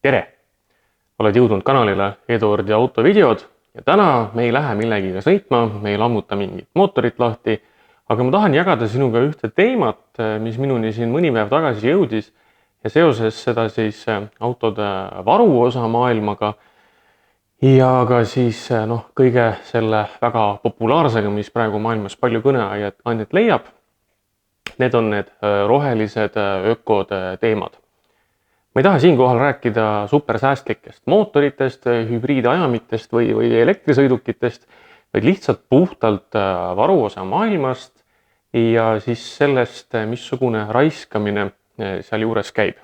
Tere! Oled jõudnud kanalile Eduardi autovideod ja täna me ei lähe millegiga sõitma, me ei lammuta mingit mootorit lahti, aga ma tahan jagada sinuga ühte teemat, mis minuni siin mõni päev tagasi jõudis ja seoses seda siis autode varuosa maailmaga ja ka siis kõige selle väga populaarsega, mis praegu maailmas palju kõneainet leiab. Need on need rohelised ökode teemad. Ma ei taha siinkohal rääkida supersäästlikest mootoritest, hübriidajamitest või elektrisõidukitest, vaid lihtsalt puhtalt varuosa maailmast ja siis sellest, missugune raiskamine seal juures käib.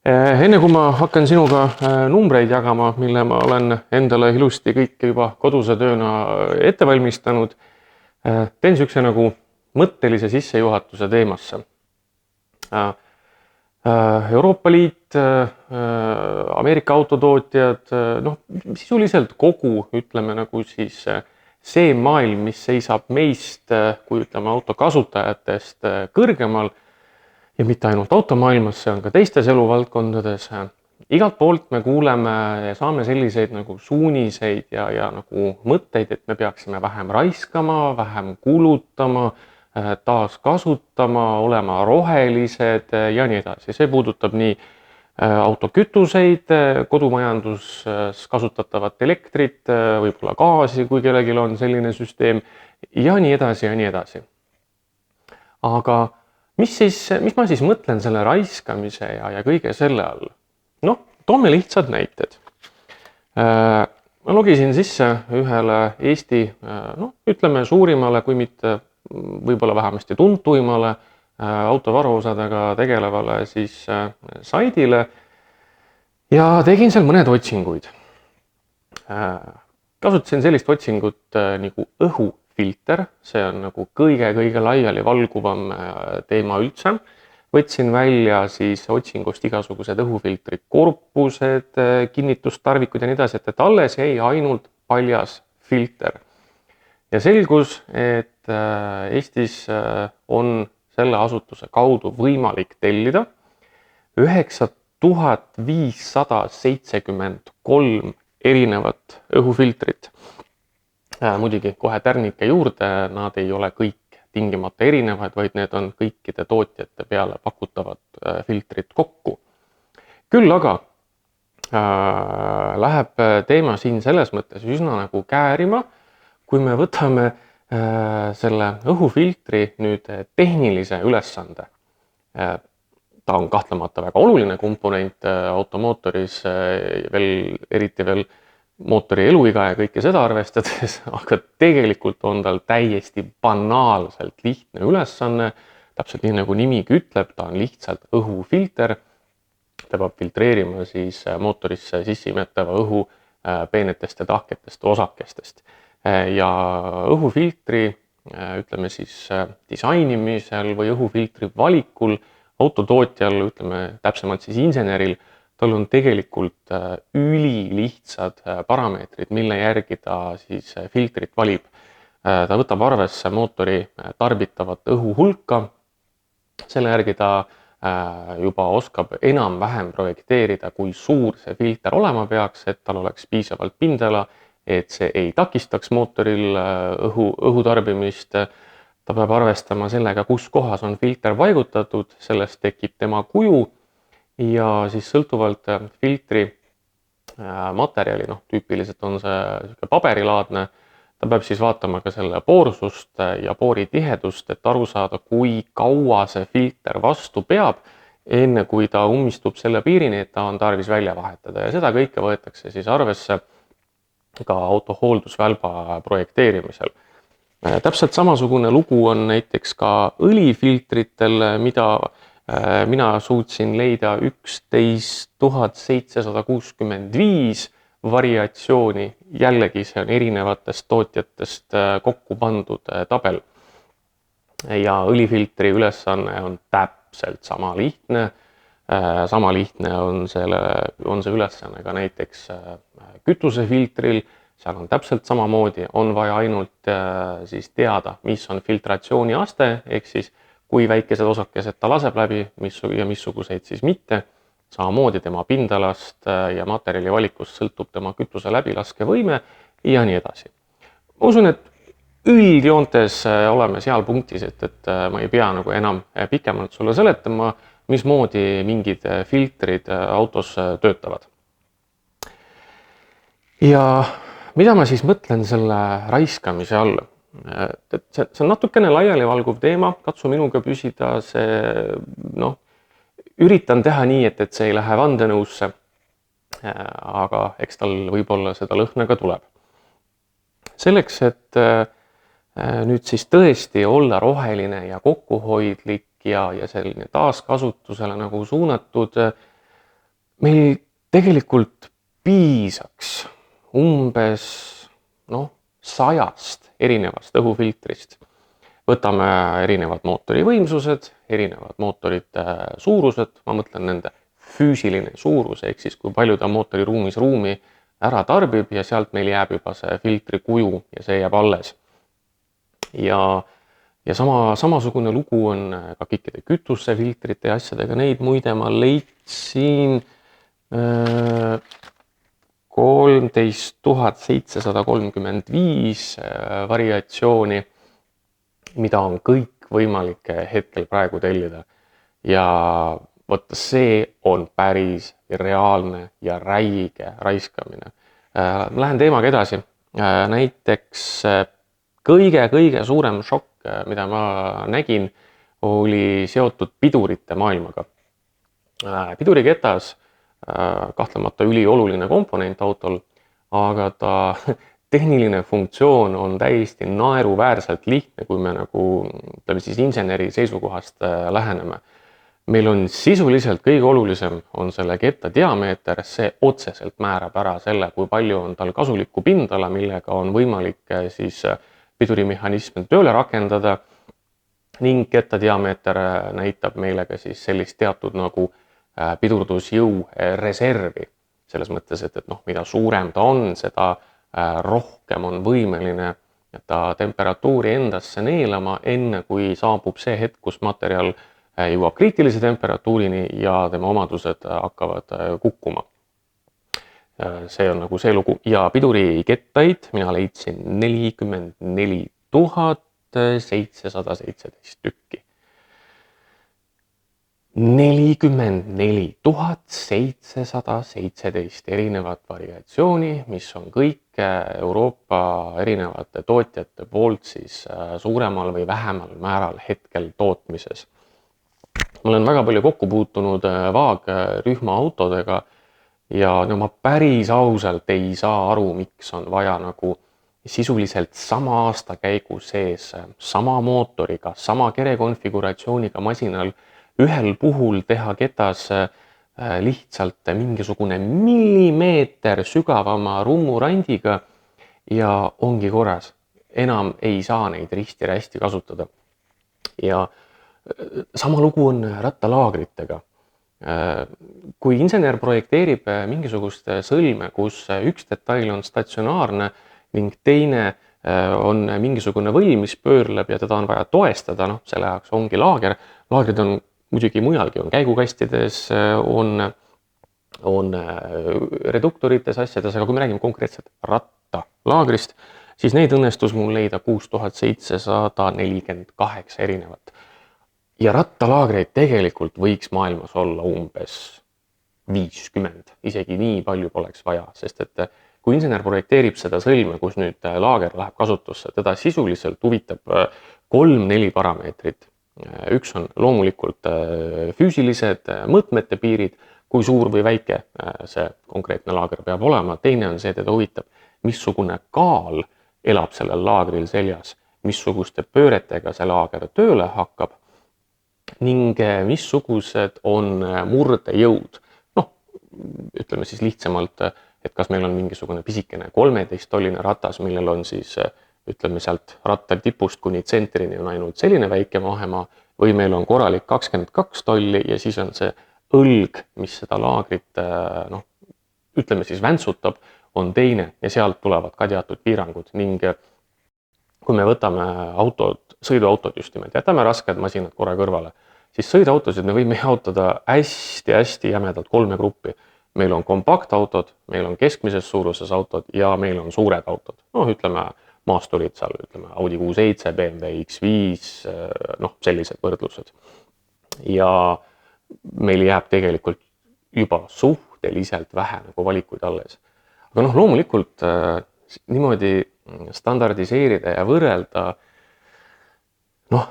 Enne kui ma hakkan sinuga numbreid jagama, mille ma olen endale ilusti kõike juba koduse tööna ette valmistanud, teen sihukese nagu mõttelise sissejuhatuse teemasse. Euroopa Liit, Ameerika autotootjad, sisuliselt kogu, ütleme nagu siis see maailm, mis seisab meist, kui ütleme autokasutajatest kõrgemal ja mitte ainult automaailmas, see on ka teistes eluvaldkondades. Igalt poolt me kuuleme ja saame selliseid nagu suuniseid ja nagu mõtteid, et me peaksime vähem raiskama, vähem kulutama, taaskasutama, olema rohelised ja nii edasi. See puudutab nii autokütuseid, kodumajanduses kasutatavat elektrit, võib-olla gaasi, kui kellelgi on selline süsteem ja nii edasi ja nii edasi. Aga mis ma siis mõtlen selle raiskamise ja kõige selle all? Toome lihtsad näited. Ma logisin sisse ühele Eesti, ütleme suurimale, kui mitte võib-olla vähemasti tuntuimale autovaruosadega tegelevale siis saidile ja tegin seal mõned otsinguid. Kasutasin sellist otsingut nagu õhufilter, see on nagu kõige laiali valguvam teema üldse. Võtsin välja siis otsingust igasugused õhufiltrid, korpused, kinnitustarvikud ja nii edasi, et alles jäi ainult paljas filter. Ja selgus, et Eestis on selle asutuse kaudu võimalik tellida 9573 erinevat õhufiltrit. Muidugi kohe tärnike juurde, nad ei ole kõik tingimata erinevad, vaid need on kõikide tootjate peale pakutavad filtrid kokku. Küll aga läheb teema siin selles mõttes üsna nagu käärima, kui me võtame selle õhufiltri nüüd tehnilise ülesande. Ta on kahtlemata väga oluline komponent automootoris, eriti veel mootori eluiga ja kõike seda arvestades, aga tegelikult on tal täiesti banaalselt lihtne ülesanne. Täpselt nii nagu nimigi ütleb, ta on lihtsalt õhufilter. Ta peab filtreerima siis mootorisse sissemetava õhu peenetest ja tahketest osakestest. Ja õhufiltri, ütleme siis disainimisel või õhufiltri valikul autotootjal, ütleme täpsemalt siis inseneril, tal on tegelikult ülilihtsad parameetrid, mille järgi ta siis filtrit valib. Ta võtab arvesse mootori tarbitavat õhu hulka, selle järgi ta juba oskab enam-vähem projekteerida, kui suur see filter olema peaks, et tal oleks piisavalt pindala, et see ei takistaks mootoril õhu tarbimist. Ta peab arvestama sellega, kus kohas on filter paigutatud, sellest tekib tema kuju ja siis sõltuvalt filtri materjali, tüüpiliselt on see paberilaadne, ta peab siis vaatama ka selle poorsust ja poori tihedust, et aru saada, kui kaua see filter vastu peab, enne kui ta ummistub selle piirini, et ta on tarvis välja vahetada ja seda kõike võetakse siis arvesse ka auto hooldusvälba projekteerimisel. Täpselt samasugune lugu on näiteks ka õlifiltritel, mida mina suutsin leida 11765 variatsiooni. Jällegi see on erinevatest tootjatest kokku pandud tabel. Ja õlifiltri ülesanne on täpselt sama lihtne. Sama lihtne on see ülesanne ka näiteks kütusefiltril. Seal on täpselt samamoodi, on vaja ainult siis teada, mis on filtratsiooni aste, ehk siis kui väikesed osakesed ta laseb läbi ja missuguseid siis mitte. samamoodi tema pindalast ja materjali valikust sõltub tema kütuse läbilaskevõime ja nii edasi. Ma usun, et üldjoontes oleme seal punktis, et ma ei pea nagu enam pikemalt sulle seletama, mismoodi mingid filtrid autos töötavad. Ja mida ma siis mõtlen selle raiskamise all? See on natukene laialivalguv teema, katsu minuga püsida, üritan teha nii, et see ei lähe vandenõusse, aga eks tal võib-olla seda lõhna ka tuleb. Selleks, et nüüd siis tõesti olla roheline ja kokkuhoidlik ja selline taaskasutusele nagu suunatud, meil tegelikult piisaks umbes 100 erinevast õhufiltrist. Võtame erinevad mootori võimsused, erinevad mootorite suurused, ma mõtlen nende füüsiline suurus, ehk siis kui palju ta mootori ruumis ruumi ära tarbib ja sealt meil jääb juba see filtri kuju ja see jääb alles. Ja samasugune lugu on ka kõikide kütusefiltrite ja asjadega, neid muide ma leidsin 13 735 variatsiooni, mida on kõik võimalik hetkel praegu tellida. Ja võtta see on päris reaalne ja räige raiskamine. Lähen teemaga edasi. Näiteks kõige suurem šokk, mida ma nägin, oli seotud pidurite maailmaga. Piduriketas kahtlemata ülioluline komponent autol, aga ta tehniline funktsioon on täiesti naeruväärselt lihtne, kui me inseneri seisukohast läheneme. Meil on sisuliselt kõige olulisem on selle ketta diameeter, see otseselt määrab ära selle, kui palju on tal kasulikku pindala, millega on võimalik siis pidurimehhanism tööle rakendada, ning ketta diameeter näitab meile ka siis sellist teatud nagu pidurdusjõu reservi. Selles mõttes, et mida suurem ta on, seda rohkem on võimeline ta temperatuuri endasse neelama, enne kui saabub see hetk, kus materjal jõuab kriitilise temperatuurini ja tema omadused hakkavad kukkuma. See on nagu see lugu. Ja pidurikettaid mina leidsin 44 717 tükki. 44 717 erinevat variatsiooni, mis on kõik Euroopa erinevate tootjate poolt siis suuremal või vähemal määral hetkel tootmises. Ma olen väga palju kokku puutunud vaagrühma autodega ja ma päris ausalt ei saa aru, miks on vaja nagu sisuliselt sama aasta käigu sees, sama mootoriga, sama kerekonfiguratsiooniga masinal ühel puhul teha ketas lihtsalt mingisugune millimeeter sügavama rummurandiga ja ongi korras. Enam ei saa neid risti-rästi kasutada. Ja sama lugu on rattalaagritega. Kui insener projekteerib mingisugust sõlme, kus üks detail on statsionaarne ning teine on mingisugune võim, mis pöörleb ja teda on vaja toestada, selle jaoks ongi laager. Laagrid on muidugi mujalgi, on käigukastides, on reduktorites, asjades, aga kui me räägime konkreetselt rattalaagrist, siis neid õnnestus mul leida 6748 erinevat. Ja rattalaagreid tegelikult võiks maailmas olla umbes 50, isegi nii palju poleks vaja, sest et kui insener projekteerib seda sõlme, kus nüüd laager läheb kasutusse, teda sisuliselt huvitab 3-4 parameetrit. Üks on loomulikult füüsilised mõõtmete piirid, kui suur või väike see konkreetne laager peab olema. Teine on see, teda huvitab, missugune kaal elab sellel laagril seljas, missuguste pööretega see laager tööle hakkab ning missugused on murdejõud. Ütleme siis lihtsamalt, et kas meil on mingisugune pisikene 13-tolline ratas, millel on siis ütleme sealt ratta tipust kuni tsentrini on ainult selline väike vahemaa, või meil on korralik 22 tolli ja siis on see õlg, mis seda laagrit ütleme siis väntsutab, on teine ja sealt tulevad ka teatud piirangud ning kui me võtame sõiduautod just nimelt, jätame rasked masinad korra kõrvale, siis sõiduautosid me võime jaotada hästi-hästi jämedalt 3 gruppi. Meil on kompaktautod, meil on keskmises suuruses autod ja meil on suured autod. Ütleme maasturid seal, ütleme Audi Q7, BMW X5, sellised võrdlused. Ja meil jääb tegelikult juba suhteliselt vähe nagu valikuid alles. Aga loomulikult niimoodi standardiseerida ja võrrelda,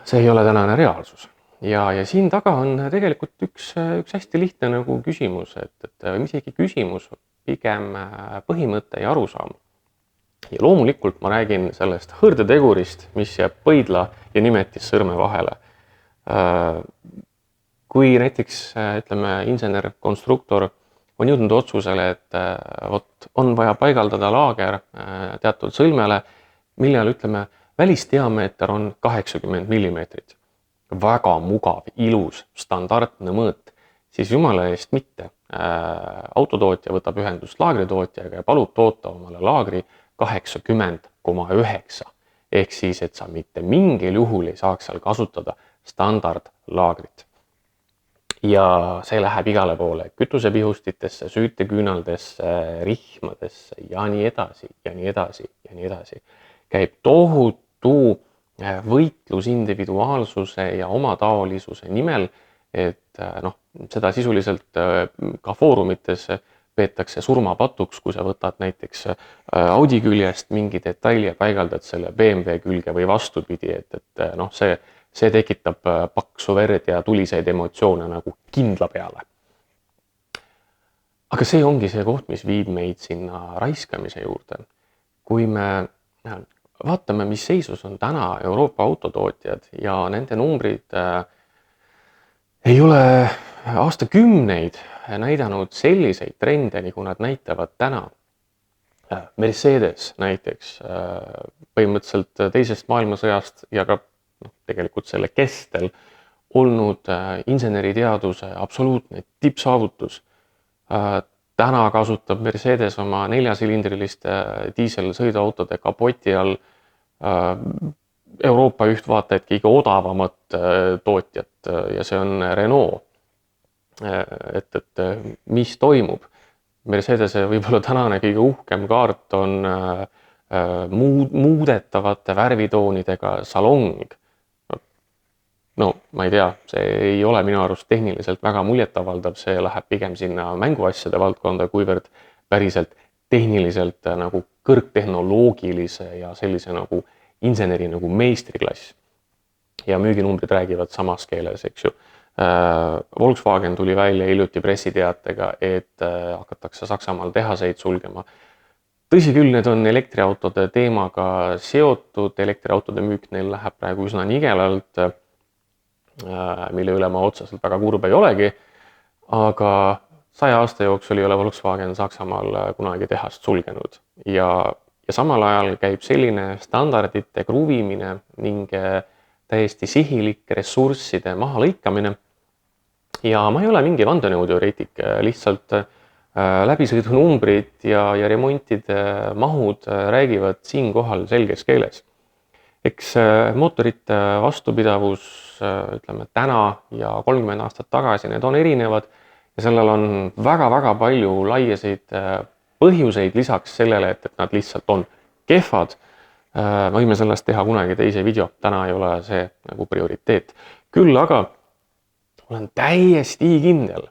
see ei ole tänane reaalsus. Ja siin taga on tegelikult üks hästi lihtne nagu küsimus, et isegi küsimus, pigem põhimõte ja arusaam. Ja loomulikult ma räägin sellest hõrdetegurist, mis jääb põidla ja nimetis sõrme vahele. Kui näiteks, insener, konstruktor on jõudnud otsusele, et on vaja paigaldada laager teatud sõlmele, millal, välisdiameeter on 80 millimeetrit. Väga mugav, ilus, standardne mõõt, siis jumala eest mitte. Autotootja võtab ühendust laagritootjaga ja palub toota omale laagri 80,9. Ehk siis, et sa mitte mingil juhul ei saaks seal kasutada standardlaagrit. Ja see läheb igale poole kütusepihustitesse, süüteküünaldesse, rihmadesse ja nii edasi ja nii edasi ja nii edasi. Käib tohutu võitlus individuaalsuse ja omataolisuse nimel, et seda sisuliselt ka foorumites peetakse surmapatuks, kui sa võtad näiteks Audi küljest mingi detaili ja paigaldad selle BMW külge või vastupidi, et see tekitab paksu verd ja tuliseid emotsioone nagu kindla peale. Aga see ongi see koht, mis viib meid sinna raiskamise juurde. Kui me vaatame, mis seisus on täna Euroopa autotootjad ja nende numbrid ei ole aastakümneid näidanud selliseid trende, nagu nad näitavad täna. Mercedes näiteks põhimõtteliselt teisest maailmasõjast ja ka tegelikult selle kestel olnud inseneriteaduse absoluutne tippsaavutus. Täna kasutab Mercedes oma 4-silindriliste diiselsõiduautode kapoti all Euroopa üht vaata, et kõige odavamat tootjat ja see on Renault. Et mis toimub? Mercedese võib-olla tänane kõige uhkem kaart on muudetavate värvitoonidega salong. Ma ei tea, see ei ole minu arust tehniliselt väga muljetavaldav, see läheb pigem sinna mänguasjade valdkonda, kuivõrd päriselt tehniliselt nagu kõrgtehnoloogilise ja sellise nagu inseneri nagu meistriklass. Ja müüginumbrid räägivad samas keeles, eks ju. Volkswagen tuli välja hiljuti pressiteatega, et hakatakse Saksamaal tehaseid sulgema. Tõsi küll, need on elektriautode teemaga seotud, elektriautode müük neil läheb praegu üsna nigelalt, mille üle ma otseselt väga kurb ei olegi, aga 100 aasta jooksul ei ole Volkswagen Saksamaal kunagi tehast sulgenud ja samal ajal käib selline standardite kruvimine ning täiesti sihilik ressursside mahalõikamine. Ja ma ei ole mingi vandenõuteoreetik, lihtsalt läbisõidunumbrid ja remontide mahud räägivad siinkohal selges keeles. Eks mootorite vastupidavus, täna ja 30 aastat tagasi, need on erinevad ja sellel on väga-väga palju laiesid põhjuseid lisaks sellele, et nad lihtsalt on kehvad. Võime sellest teha kunagi teise video, täna ei ole see nagu prioriteet. Küll aga olen täiesti kindel,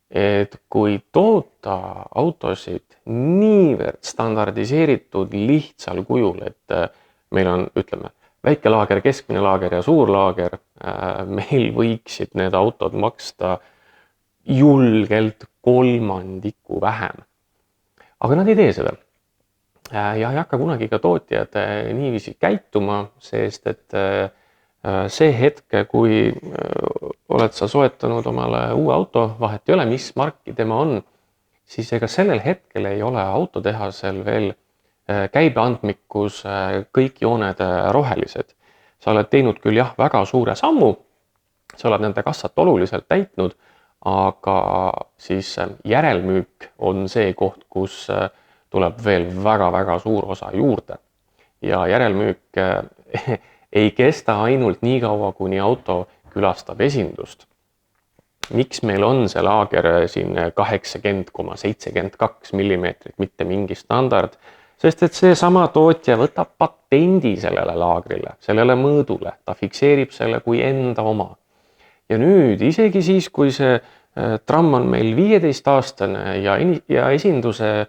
et kui toota autosid niivõrd standardiseeritud lihtsal kujul, et meil on, väike laager, keskmine laager ja suur laager, meil võiksid need autod maksta julgelt kolmandiku vähem. Aga nad ei tee seda. Ja ei hakka kunagi ka tootjad niiviisi käituma, sest et see hetk, kui oled sa soetanud omale uue auto, vahet ei ole, mis marki tema on, siis ega sellel hetkel ei ole autotehasel veel käibeandmikus kõik jooned rohelised. Sa oled teinud küll väga suure sammu, sa oled nende kassat oluliselt täitnud, aga siis järelmüük on see koht, kus tuleb veel väga-väga suur osa juurde. Ja järelmüük ei kesta ainult nii kaua, kuni auto külastab esindust. Miks meil on see laager siin 80,72 millimeetrit, mitte mingi standard? Sest et see sama tootja võtab patendi sellele laagrile, sellele mõõdule, ta fikseerib selle kui enda oma. Ja nüüd isegi siis, kui see tramm on meil 15-aastane ja esinduse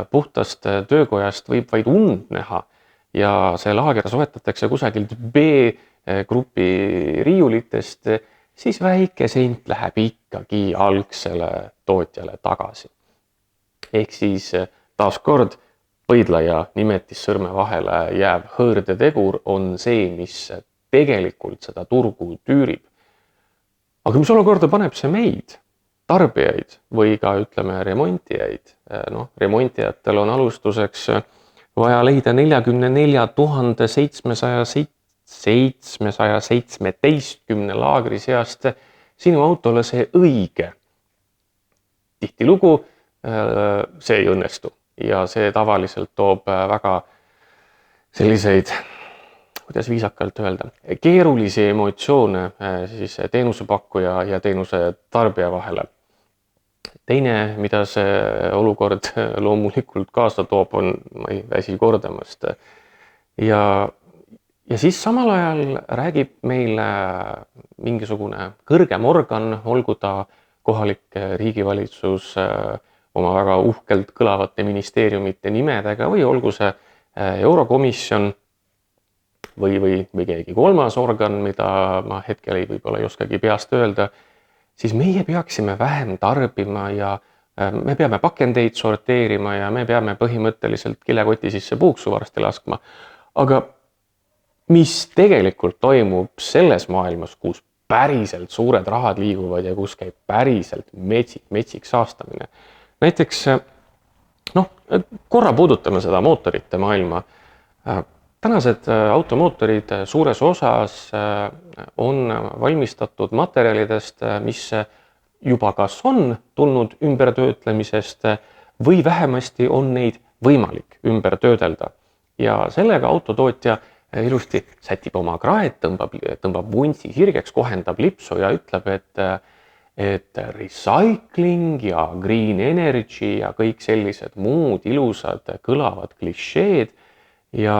puhtast töökojast võib vaid und näha ja see laager soetatakse kusagilt B-grupi riiulitest, siis väike sent läheb ikkagi algsele tootjale tagasi. Ehk siis taas kord põidla ja nimetissõrme vahele jääv hõõrdetegur on see, mis tegelikult seda turgu tüürib. Aga mis olukorda paneb see meid, tarbijaid või ka ütleme remontijaid? Remontijatel on alustuseks vaja leida 44 717 laagri seast sinu autole see õige. Tihtilugu see ei õnnestu ja see tavaliselt toob väga selliseid, kuidas viisakalt öelda, keerulisi emotsioone siis teenusepakkuja ja teenuse tarbija vahele. Teine, mida see olukord loomulikult kaasa toob, on, ma ei väsi kordamast. Ja siis samal ajal räägib meile mingisugune kõrgem organ, olgu ta kohalik riigivalitsus oma väga uhkelt kõlavate ministeeriumite nimedega või olgu see Eurokomisjon või keegi kolmas organ, mida ma hetkel võib-olla ei oskagi peast öelda, siis meie peaksime vähem tarbima ja me peame pakendeid sorteerima ja me peame põhimõtteliselt kilekoti sisse puuksu varsti laskma. Aga mis tegelikult toimub selles maailmas, kus päriselt suured rahad liiguvad ja kus käib päriselt metsik saastamine? Näiteks, korra puudutame seda mootorite maailma. Tänased automootorid suures osas on valmistatud materjalidest, mis juba kas on tulnud ümbertöötlemisest või vähemasti on neid võimalik ümber töödelda. Ja sellega autotootja ilusti sätib oma kraed, tõmbab vuntsi sirgeks, kohendab lipsu ja ütleb, et recycling ja green energy ja kõik sellised muud ilusad kõlavad klišeed ja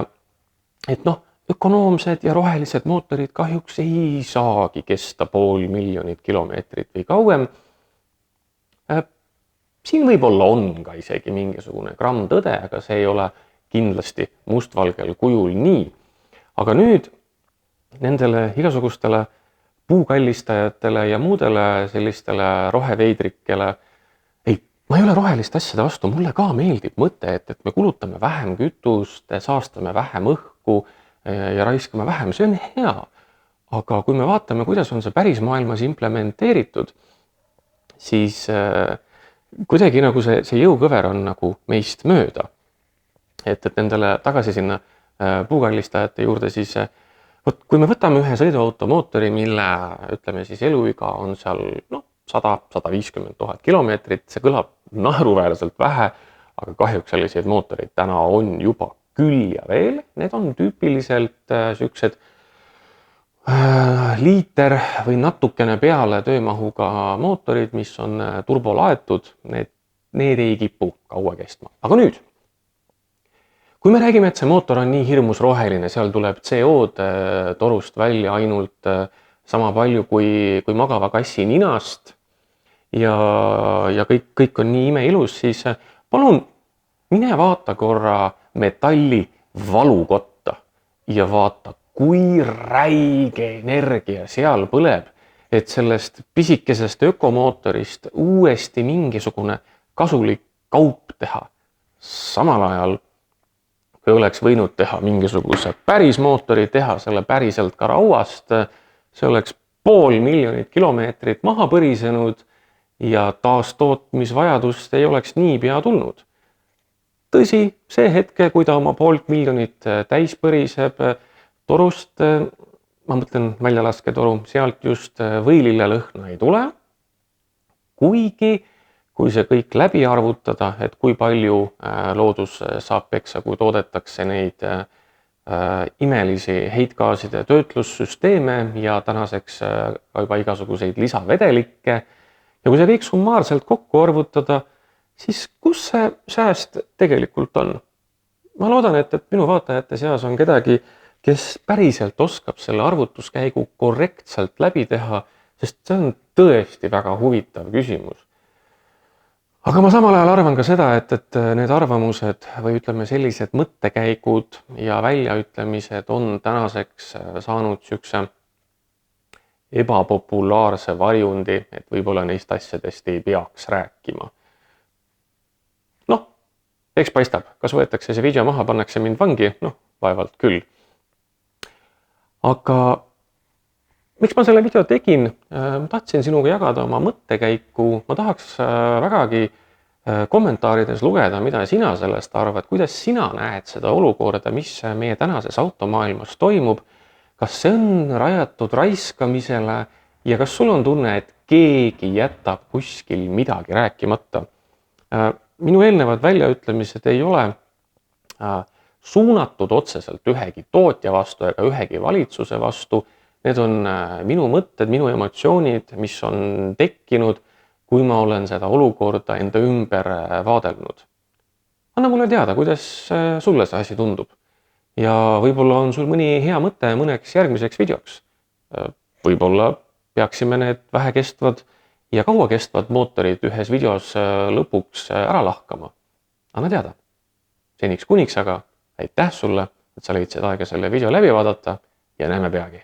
ökonoomsed ja rohelised mootorid kahjuks ei saagi kesta 500 000 kilomeetrit või kauem. Siin võib-olla on ka isegi mingisugune gramm tõde, aga see ei ole kindlasti mustvalgel kujul nii. Aga nüüd nendele igasugustele puukallistajatele ja muudele sellistele roheveidrikele, ma ei ole roheliste asjade vastu, mulle ka meeldib mõte, et me kulutame vähem kütust, saastame vähem õhku ja raiskame vähem, see on hea. Aga kui me vaatame, kuidas on see päris maailmas implementeeritud, siis kuidagi nagu see jõukõver on nagu meist mööda. Et nendele tagasi sinna puukallistajate juurde siis, kui me võtame ühe sõiduauto mootori, mille ütleme siis eluiga on seal 100-150 000 kilomeetrit, see kõlab naeruväärselt vähe, aga kahjuks selliseid mootoreid täna on juba küll ja veel. Need on tüüpiliselt sellised liiter või natukene peale töömahuga mootorid, mis on turbolaetud, need ei kipu kaua kestma. Aga nüüd, kui me räägime, et see mootor on nii hirmus roheline, seal tuleb CO-d torust välja ainult sama palju kui magava kassi ninast ja kõik on nii imeilus, siis palun mine vaata korra metalli valukotta ja vaata, kui räige energia seal põleb, et sellest pisikesest ökomootorist uuesti mingisugune kasulik kaup teha. Samal ajal, kui oleks võinud teha mingisuguse päris mootori, teha selle päriselt ka rauast, see oleks 500 000 kilomeetrit maha põrisenud ja taastootmisvajadust ei oleks niipea tulnud. Tõsi, see hetke, kui ta oma 500 000 täis põriseb torust, ma mõtlen väljalasketoru, sealt just võilille lõhna ei tule. Kuigi, kui see kõik läbi arvutada, et kui palju loodus saab peksa, kui toodetakse neid imelisi heitgaaside töötlussüsteeme ja tänaseks ka juba igasuguseid lisavedelikke. Ja kui see kõik summaarselt kokku arvutada, siis kus see sääst tegelikult on? Ma loodan, et minu vaatajate seas on kedagi, kes päriselt oskab selle arvutuskäigu korrektselt läbi teha, sest see on tõesti väga huvitav küsimus. Aga ma samal ajal arvan ka seda, et need arvamused või ütleme sellised mõttekäigud ja väljaütlemised on tänaseks saanud siukse ebapopulaarse varjundi, et võib-olla neist asjadest ei peaks rääkima. Noh, eks paistab, kas võetakse see video maha, pannakse mind vangi, vaevalt küll. Aga miks ma selle video tegin? Ma tahtsin sinuga jagada oma mõttekäiku, ma tahaks vägagi kommentaarides lugeda, mida sina sellest arvad, kuidas sina näed seda olukorda, mis meie tänases automaailmas toimub, kas see on rajatud raiskamisele ja kas sul on tunne, et keegi jätab kuskil midagi rääkimata. Minu eelnevad väljaütlemised ei ole suunatud otseselt ühegi tootja vastu ega ühegi valitsuse vastu. Need on minu mõtted, minu emotsioonid, mis on tekkinud, kui ma olen seda olukorda enda ümber vaadelnud. Anna mulle teada, kuidas sulle see asi tundub. Ja võib-olla on sul mõni hea mõte mõneks järgmiseks videoks. Võib-olla peaksime need vähekestvad ja kauakestvad mootorid ühes videos lõpuks ära lahkama. Anna teada. Seniks kuniks aga aitäh sulle, et sa leidsid aega selle video läbi vaadata ja näeme peagi.